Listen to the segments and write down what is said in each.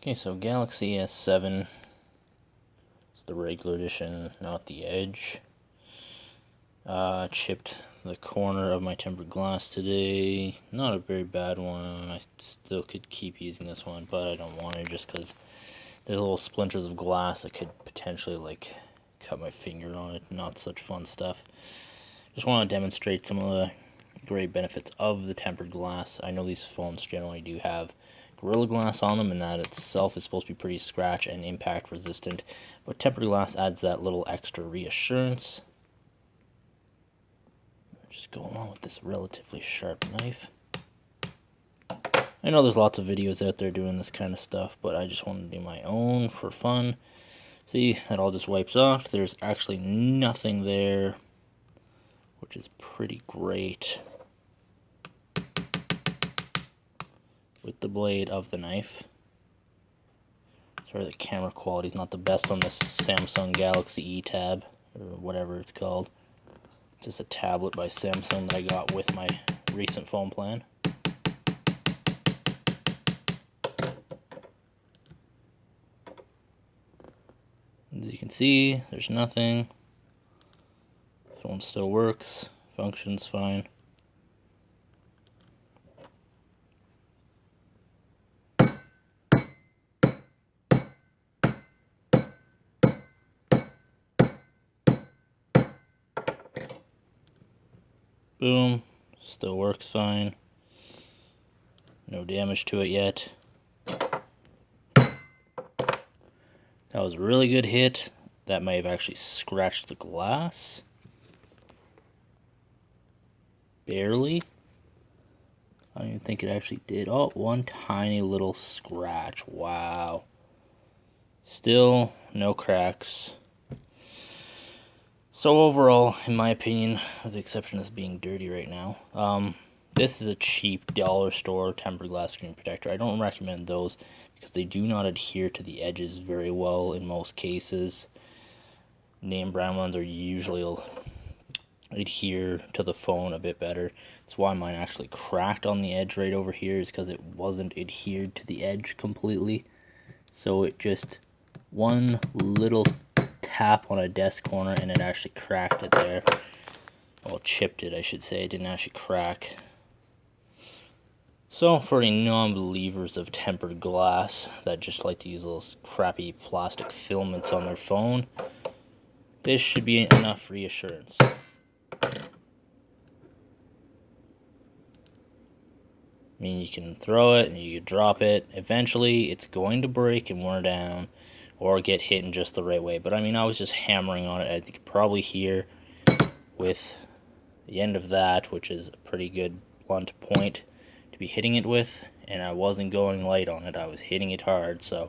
Okay, so Galaxy S7, it's the regular edition, not the Edge. Chipped the corner of my tempered glass today. Not a very bad one. I still could keep using this one, but I don't want to just because there's little splinters of glass that could potentially like cut my finger on it. Not such fun stuff. Just want to demonstrate some of the great benefits of the tempered glass. I know these phones generally do have Gorilla Glass on them, and that itself is supposed to be pretty scratch and impact resistant, but tempered glass adds that little extra reassurance. Just go along with this relatively sharp knife. I know there's lots of videos out there doing this kind of stuff, but I just want to do my own for fun. See, that all just wipes off. There's actually nothing there, which is pretty great. With the blade of the knife. Sorry, the camera quality is not the best on this Samsung Galaxy E Tab, or whatever it's called. It's just a tablet by Samsung that I got with my recent phone plan. As you can see, there's nothing. Phone still works, functions fine. Boom, still works fine. No damage to it yet. That was a really good hit. That may have actually scratched the glass. Barely. I don't even think it actually did. Oh, one tiny little scratch. Wow. Still no cracks. So overall, in my opinion, with the exception of this being dirty right now, this is a cheap dollar store tempered glass screen protector. I don't recommend those because they do not adhere to the edges very well in most cases. Name brand ones are usually adhere to the phone a bit better. That's why mine actually cracked on the edge right over here, is because it wasn't adhered to the edge completely. So it just, one little tap on a desk corner and it actually cracked it there. Well, chipped it, I should say. It didn't actually crack. So for any non-believers of tempered glass that just like to use those crappy plastic filaments on their phone, this should be enough reassurance. I mean, you can throw it and you can drop it. Eventually, it's going to break and wear down or get hit in just the right way. But I mean, I was just hammering on it. I think you could probably hear with the end of that, which is a pretty good blunt point to be hitting it with. And I wasn't going light on it. I was hitting it hard, so.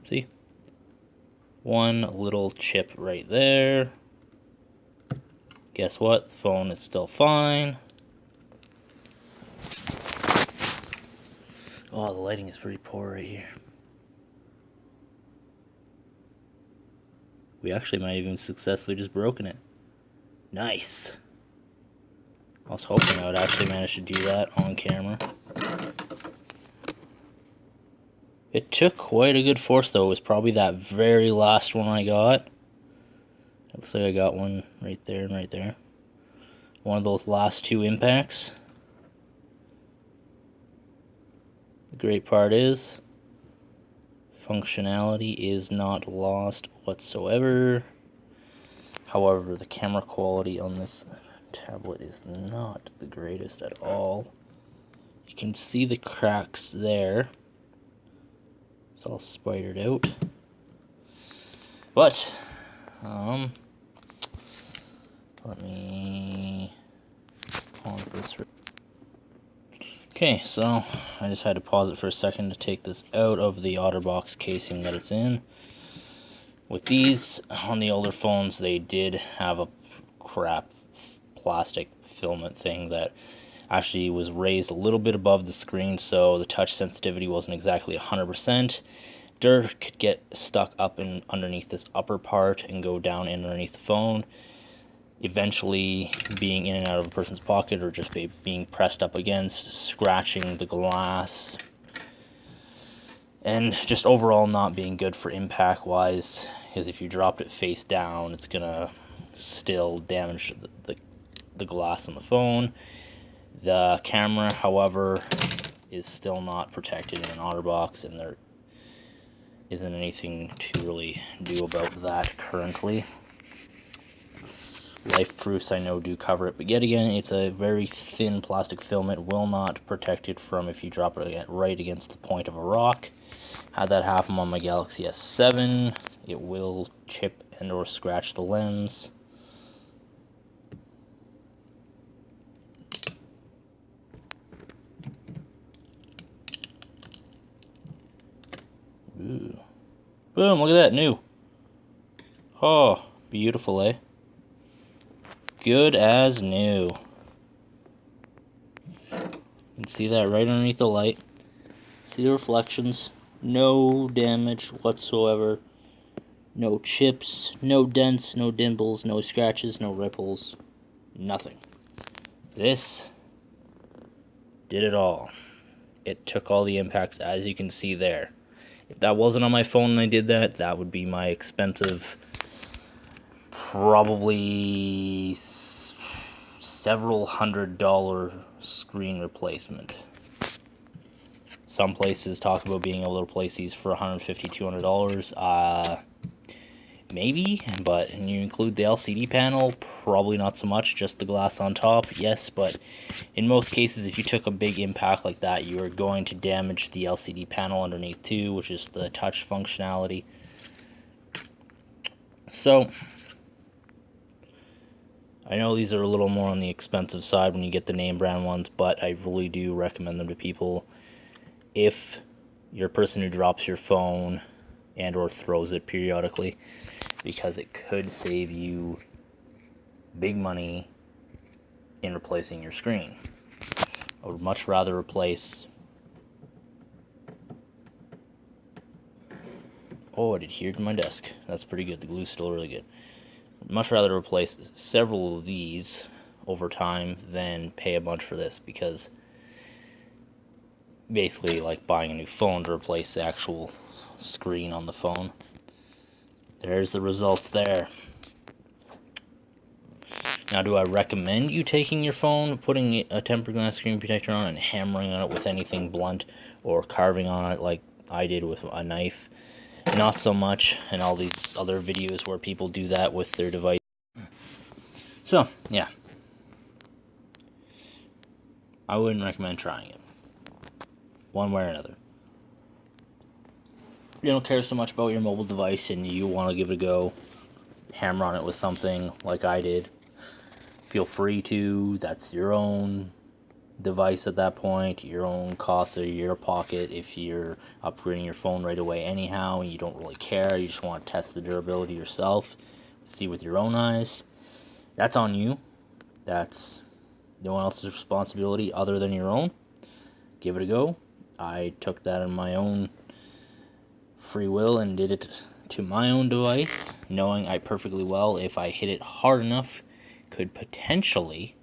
See? One little chip right there. Guess what? The phone is still fine. Oh, the lighting is pretty poor right here. We actually might have even successfully just broken it. Nice. I was hoping I would actually manage to do that on camera. It took quite a good force though. It was probably that very last one I got. Looks like I got one right there and right there. One of those last two impacts. The great part is, functionality is not lost whatsoever. However, the camera quality on this tablet is not the greatest at all. You can see the cracks there. It's all spidered out. But, let me pause this. Okay, so I just had to pause it for a second to take this out of the OtterBox casing that it's in. With these, on the older phones, they did have a crap plastic filament thing that actually was raised a little bit above the screen, so the touch sensitivity wasn't exactly 100%. Dirt could get stuck up in underneath this upper part and go down underneath the phone. eventually being in and out of a person's pocket, or just being pressed up against, scratching the glass, and just overall not being good for impact wise, because if you dropped it face down, it's gonna still damage the glass on the phone. The camera, however, is still not protected in an OtterBox, and there isn't anything to really do about that currently. Life proofs I know do cover it, but yet again, it's a very thin plastic film. It will not protect it from if you drop it right against the point of a rock. Had that happen on my Galaxy S7, it will chip and or scratch the lens. Ooh. Boom, look at that, new. Oh, beautiful, eh? Good as new. You can see that right underneath the light. See the reflections? No damage whatsoever. No chips, no dents, no dimples, no scratches, no ripples. Nothing. This did it all. It took all the impacts, as you can see there. If that wasn't on my phone and I did that, that would be my expensive, probably several $100 screen replacement. Some places talk about being able to replace these for $150, $200. Maybe, but when you include the LCD panel, probably not so much, just the glass on top, yes, but in most cases, if you took a big impact like that, you are going to damage the LCD panel underneath too, which is the touch functionality. So, I know these are a little more on the expensive side when you get the name brand ones, but I really do recommend them to people if you're a person who drops your phone and or throws it periodically, because it could save you big money in replacing your screen. I would much rather replace... Oh, it adhered to my desk. That's pretty good. The glue's still really good. I'd much rather replace several of these over time than pay a bunch for this, because basically like buying a new phone to replace the actual screen on the phone. There's the results there. Now, do I recommend you taking your phone, putting a tempered glass screen protector on, and hammering on it with anything blunt, or carving on it like I did with a knife? Not so much, and all these other videos where people do that with their device. So, yeah. I wouldn't recommend trying it. One way or another. You don't care so much about your mobile device and you want to give it a go, hammer on it with something like I did, feel free to. That's your own device at that point, your own cost of your pocket. If you're upgrading your phone right away anyhow and you don't really care, you just want to test the durability yourself, see with your own eyes, that's on you. That's no one else's responsibility other than your own. Give it a go. I took that on my own free will and did it to my own device, knowing I perfectly well, if I hit it hard enough, could potentially,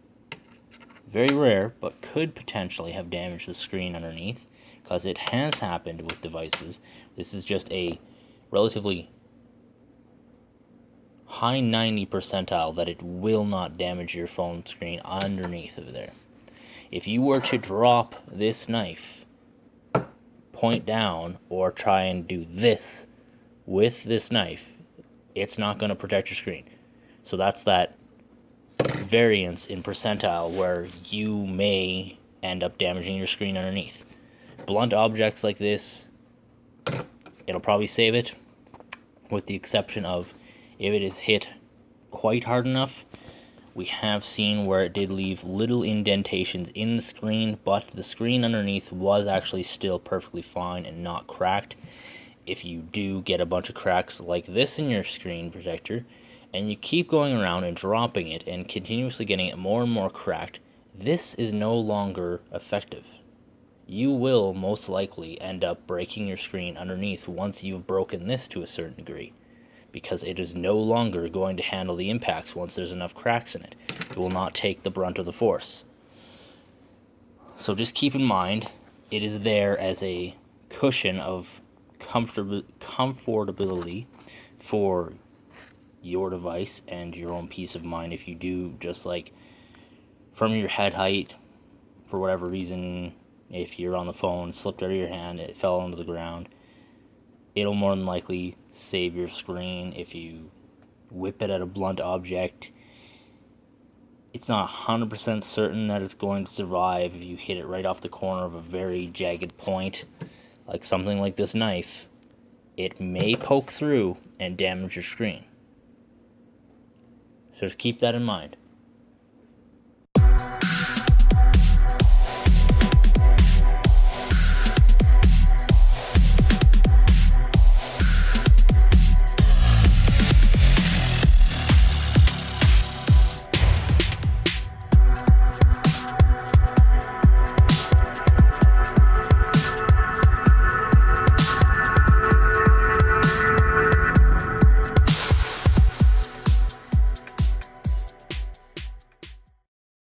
very rare, but could potentially have damaged the screen underneath, because it has happened with devices. This is just a relatively high 90 percentile that it will not damage your phone screen underneath of there. If you were to drop this knife point down or try and do this with this knife, it's not going to protect your screen. So that's that variance in percentile where you may end up damaging your screen underneath. Blunt objects like this, it'll probably save it, with the exception of if it is hit quite hard enough. We have seen where it did leave little indentations in the screen, but the screen underneath was actually still perfectly fine and not cracked. If you do get a bunch of cracks like this in your screen protector, and you keep going around and dropping it and continuously getting it more and more cracked, this is no longer effective. You will most likely end up breaking your screen underneath once you've broken this to a certain degree, because it is no longer going to handle the impacts once there's enough cracks in it. It will not take the brunt of the force. So just keep in mind, it is there as a cushion of comfortability for your device and your own peace of mind. If you do, just like from your head height, for whatever reason, if you're on the phone, slipped out of your hand, it fell onto the ground, it'll more than likely save your screen. If you whip it at a blunt object, it's not 100% certain that it's going to survive if you hit it right off the corner of a very jagged point, like something like this knife. It may poke through and damage your screen. So just keep that in mind.